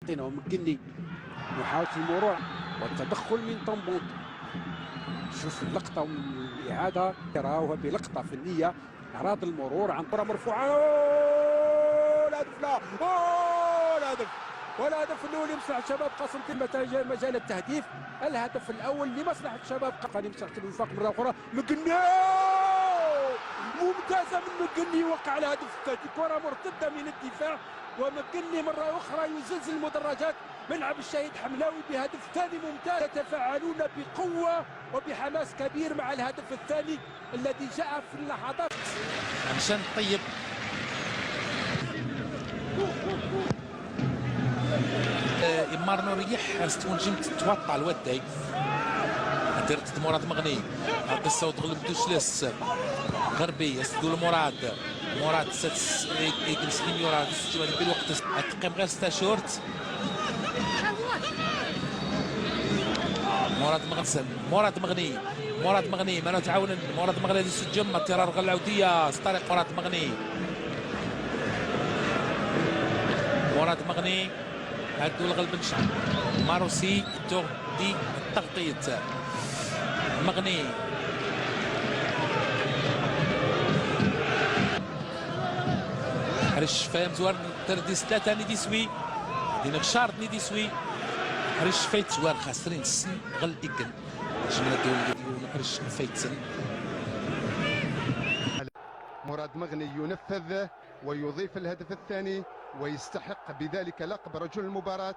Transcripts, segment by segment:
قسنطينة ومكني محاولة المرور والتدخل من طنبوط. شوف اللقطة والإعادة راوها بلقطة فنية، إعراض المرور عن كرة مرفوعة. الهدف لا، الهدف والهدف الأول لمصلحة شباب قسنطينة مجال التهديف. الهدف الأول لمصلحة شباب لمصلحة الوفاق مرة أخرى. مكني ممتازة من مكني، وقع الهدف الثاني، كرة مرتدة من الدفاع ومكني مرة أخرى يزلزل المدرجات. ملعب الشهيد حملاوي بهدف ثاني ممتاز. يتفاعلون بقوة وبحماس كبير مع الهدف الثاني الذي جاء في اللحظات. عشان طيب إمار نوريح ستون جمت توطع الودي درت مراد مغني هذا الصوت غلب دوشلس غربي تقول مراد ست يجلس لي مراد تجي بالوقت تقيم غير 6 شورت. مراد مغني ما تعاون مراد مغني يسجم الترار غلاوديه طريق مراد مغني هادو الغلب نشا ماروسي تغدي التغطية مغني حرش فاهم زوار ترديس 3 نيدي سوي دينا غشارت نيدي سوي حرش فايت زوار خاسرين السن غل إكن جملة الدول ديال حرش فايت سن. مراد مغني ينفذ ويضيف الهدف الثاني ويستحق بذلك لقب رجل المباراة.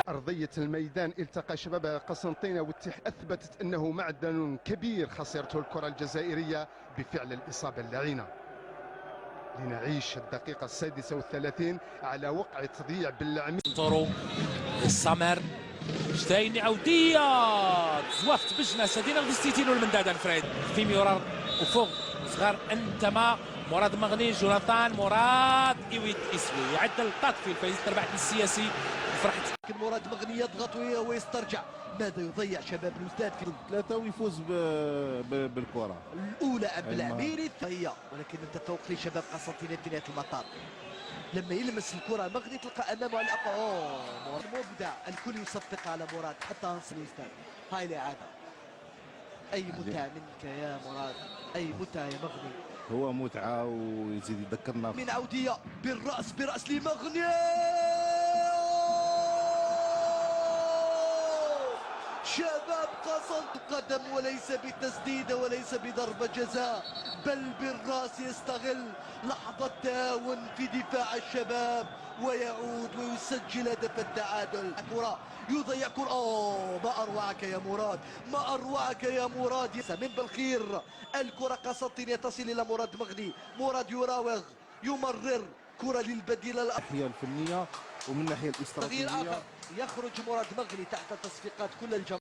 أرضية الميدان التقى شباب قسنطينة أثبتت أنه معدن كبير خسرته الكرة الجزائرية بفعل الإصابة اللعينة. لنعيش الدقيقة 36 على وقع تضييع بالعميد. طورو السمر شتايني عودية زوافت بجنة سدينا غدي ستيتينو المنداد الفريد في ميورار وفوق صغار انتما مراد مغني جوناثان مراد إيويد إسوي يعدل الطاق في الفايز تربح السياسي فرحت. لكن مراد مغني يضغط ويسترجع. ماذا يضيع شباب الوستاد في 3 ويفوز بالكرة الأولى أم العميري الثانية، ولكن التفوق لشباب قسنطينة في نهاية المطاف. لما يلمس الكرة مغني تلقى امامه على مراد مبدع، الكل يصفق على مراد حتى انصر الاستاذ. هاي الاعاده. اي متعه منك يا مراد، اي متعه يا مغني. هو متعه ويزيد يذكرنا من عوديه براس لمغني. شباب قسنطينة قدم وليس بتسديده وليس بضربه جزاء، بل بالراس يستغل لحظة تهاون في دفاع الشباب ويعود ويسجل هدف التعادل. كرة يضيع كرة، ما أروعك يا مراد، ما أروعك يا مراد. من بالخير الكرة قسنطينية تصل إلى مراد مغني، مراد يراوغ يمرر كرة للبديل الناحية الفنية ومن الناحية الاستراتيجية. تغيير آخر يخرج مراد مغني تحت تصفيقات كل الجماهير.